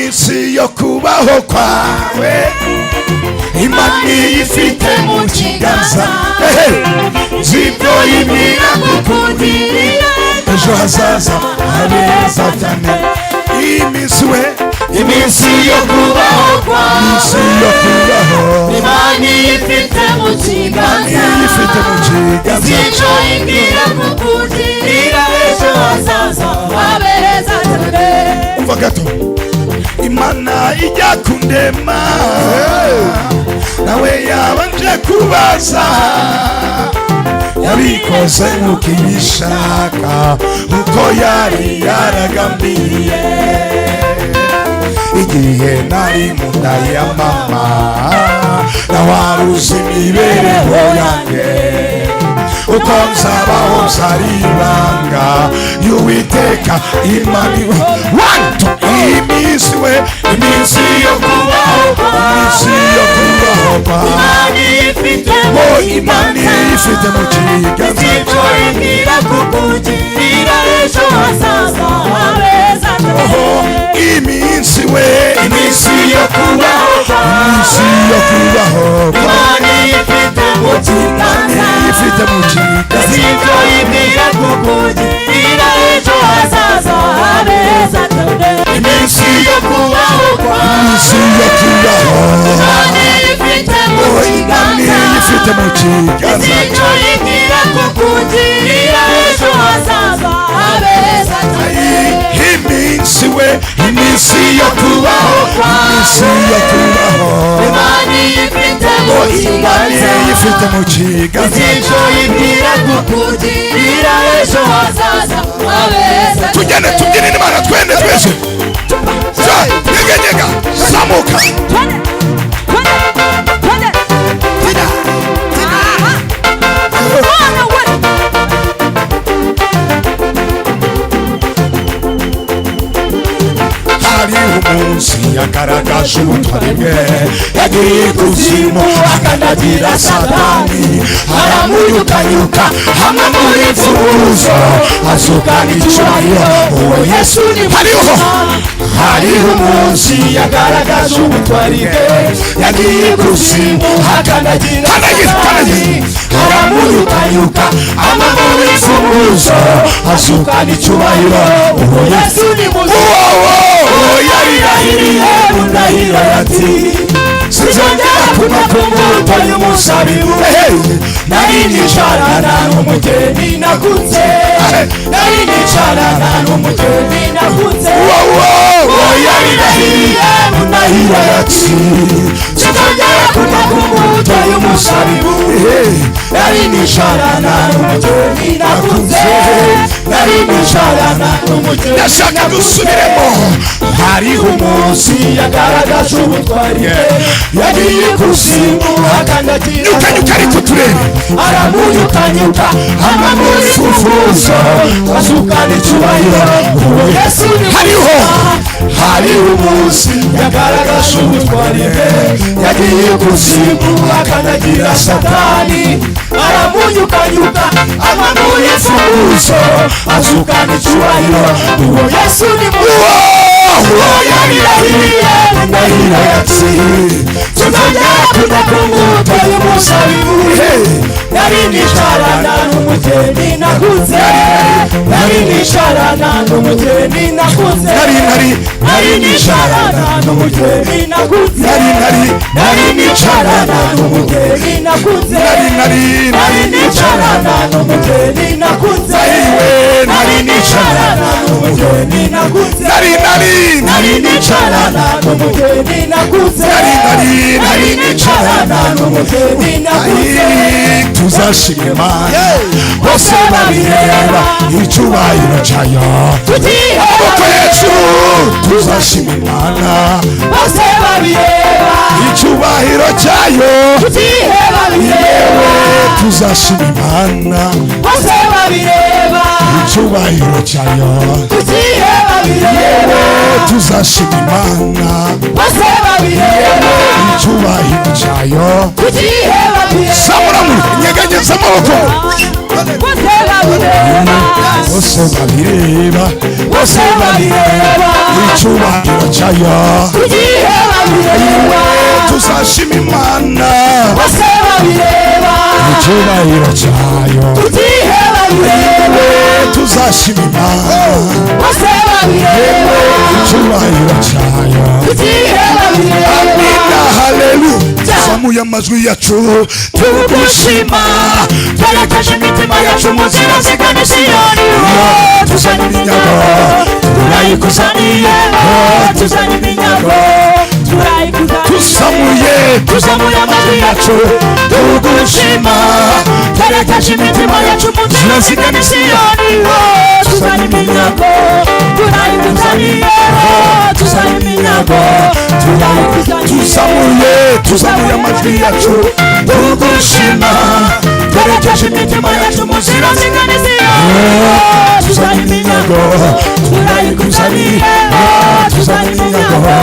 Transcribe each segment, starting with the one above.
isi yo kubaho kwawe Imana ifite mu kiganza zibyo yimira gukundira ejo hazaza hareza cyane iminsi yo kubaho kwawe Imana ifite mu kiganza zibyo yimira gukundira ejo hazaza hareza cyane. Umva gato Imana ijya kundema nawe yabanje kubaza yabikoze nuko ibishaka uko yari yaragambiriye igihe nari mu nda ya mama nawaruzi imibereho yanjye uko nzabaho nzaribanga y'Uwiteka Imana iminsi yo kubaho Imana ifite mu kiganza zibyo yimira gukundira ejo hazaza hareza iminsi yo kubaho Imana ifite mu kiganza zibyo yimira gukundira ejo hazaza hareza iminsi yo kubaho Imana ifite mu kiganza zibyo yimira gukundira ejo hazaza hareza iminsi yo kubaho Imana ifite mu kiganza zibyo yimira gukundira ejo hazaza hareza. Tubyine n'Imana twende twese nyeganyega zamuka umunsi yagaragaje ubutwari bwe yagiye ikuzimu akandagira Satani aramuyukanyuka hamwe muri mfuruzo azukana icyubahiro uwo Yesu ni hariho umunsi yagaragaje ubutwari bwe yagiye ikuzimu akandagira Satani aramuyukanyuka hamwe muri mfuruzo azukana icyubahiro uwo Yesu ni yarahiriye mundahiro yati sinzongera kuba ku mbuto y'umuzabibu nari nicarana n'umugeni nakunze yarahiriye mundahiro yati sinzongera kuba ku mbuto y'umuzabibu nari nicarana n'umugeni nakunze ndashaka dusubiremo hariho umunsi yagaragaje ubutwari yagiye kuzimu akandagira ariko turebe aramuyukanyuka hama muri fufuzo azukana icyubahiro uwo Yesu ni hariho umunsi yagaragaje ubutwari yagiye kuzimu akandagira Satani aramuyukanyuka hama muri fufuzo azukana icyubahiro uwo Yesu ni yarahiriye ndahiro yati tuzongera kuja ku mbuto y'umuzabibu nari nicarana n'umugeni nakunze nari nicarana n'umugeni nakunze nari nicarana n'umugeni nakunze nari nicarana n'umugeni nakunze nari nicarana n'umugeni nakunze nari nicarana n'umugeni nakunze nari nicarana n'umugeni nakunze nari nicarana n'umugeni nakunze tuzashima Imana bose babireba icyubahiro cyayo amaboko yacu tuzashima Imana bose babireba icyubahiro cyayo tuzashima Imana bose babireba icyubahiro cyayo tuzashima Imana bose babireba icyubahiro cyayo samura mu nyeganyeza amaboko bose babireba bose babireba icyubahiro cyayo tuzashima Imana bose babireba icyubahiro cyayo tuzashima Imana bose babireba icyubahiro cyayo amina haleluya tuzamuye amajwi yacu tugushima twerekeje imitima yacu mu nzira zigana Siyoni tuzanye iminyago turayikuzaniye tuzanye iminyago tuzamuye amajwi yacu tugushima twerekeje imitima yacu mu nzira zigana Siyoni tuzanye iminyago turayikuzaniye tuzanye iminyago tuzamuye amajwi yacu tugushima twerekeje imitima yacu mu nzira zigana Siyoni tuzanye iminyago turayikuzaniye tuzanye iminyago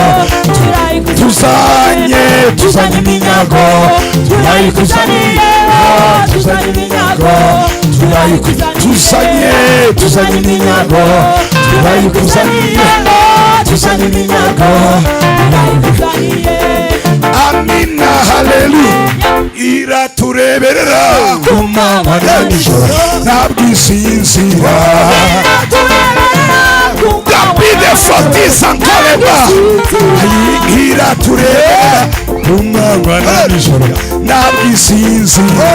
tuzanye iminyago turayikuzaniye tuzanye iminyago tuzanye iminyago turayikuzaniye tuzanye iminyago amina haleluya iratureberera ku manywa na nijoro ntabwo isinzira David Fortisa Nkoreba iratureberera ku manywa na nijoro ntabwo isinzira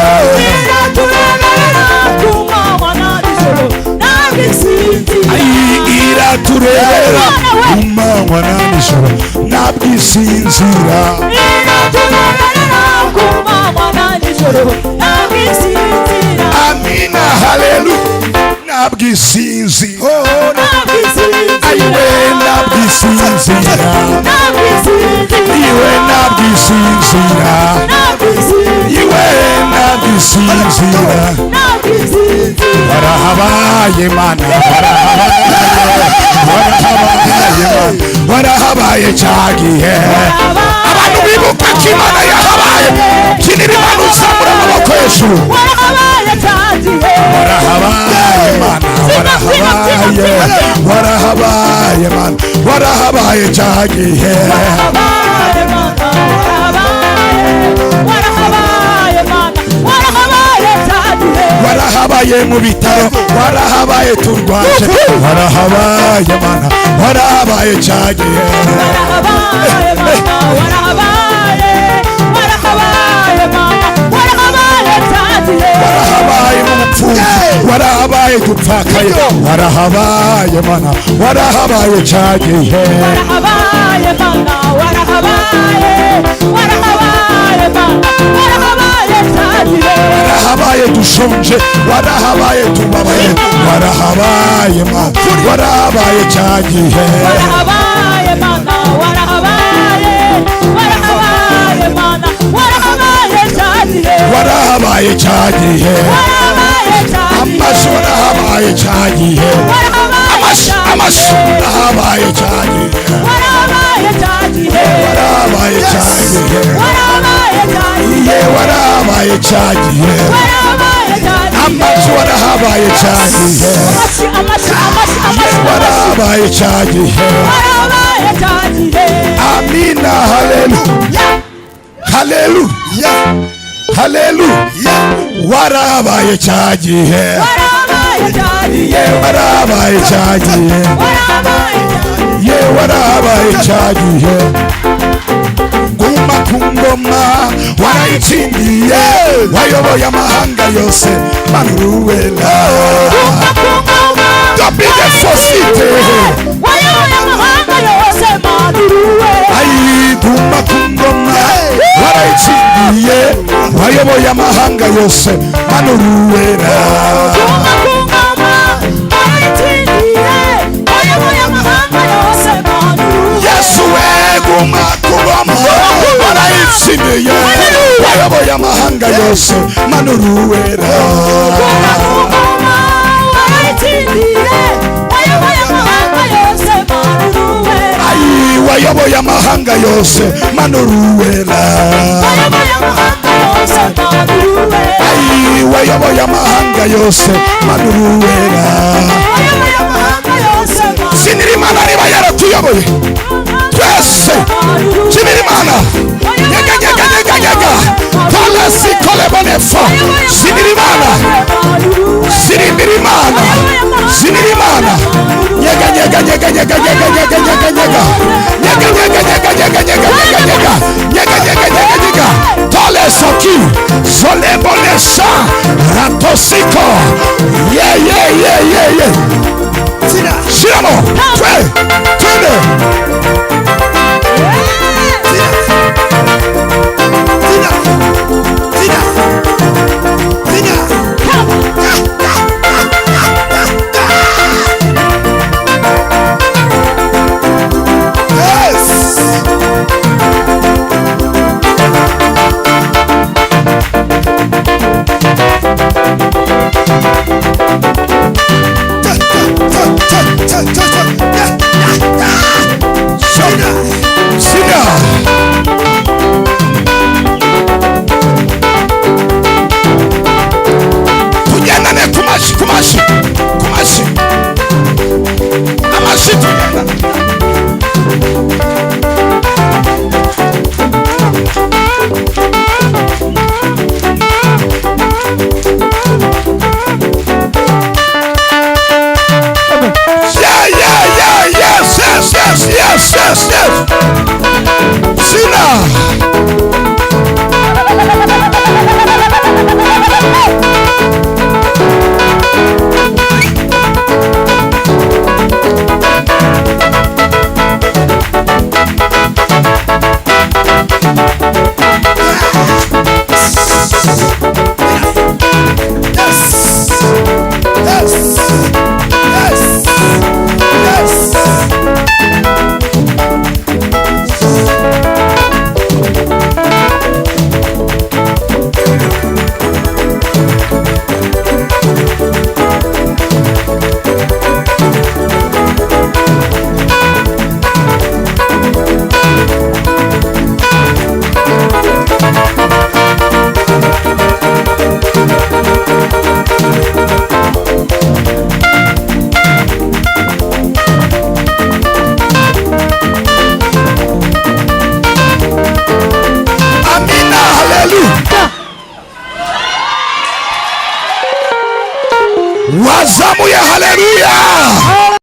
iratureba ku manywa na nijoro ntabwo isinzira amina haleluya ntabwo isinzira ayiwe ntabwo isinzira iwe ntabwo isinzira iwe ntabwo isinzira warahabaye mana warahabaye cyagihe abantu bibuka ko Imana yahabaye kinira Imana uzamura amaboko hejuru warahabaye mana warahabaye mana warahabaye cyagihe warahabaye mu bitaro warahabaye turwaje warahabaye mana warahabaye cyagihe warahabaye mu bupfumu warahabaye dupfakaye warahabaye mana warahabaye cyagihe warahabaye dushonje warahabaye tubabaye warahabaye mana warahabaye cyagihe warahabaye mana warahabaye cyagihe amashi warahabaye cyagihe amashi warahabaye cyagihe warahabaye cyagihe iye warahabaye cyagihe amashi warahabaye cyagihe warahabaye cyagihe amina haleluya haleluya haleluya warahabaye cyagihe warahabaye cyagihe warahabaye cyagihe guma ku ngoma warayitsindiye wayoboye amahanga yose manuruwela David Fortisa wayoboye amahanga yose manuruwela guma ku ngoma warayitsindiye wayoboye amahanga yose manuruwela Yesu we guma ku ngoma warayitsindiye wayoboye amahanga yose manuruwela wayoboye amahanga yose manuruwela Ayiwe yobo y'amahanga yose manuwera. Sinirimana niba yaratuyoboye twese. Sinirimana nyega nyega nyega nyega pala sikole bonefa. Sinirimana Sinirimana Sinirimana nyega nyega nyega nyega nyega nyega nyega nyega nyega nyega nyega nyega nyega nyega nyega nyega nyega nyega tole soki sole bonesha ratosiko ye Shiramo twende kumashi amashi tugenda. Yes. Sina. Wazamu ya haleluya.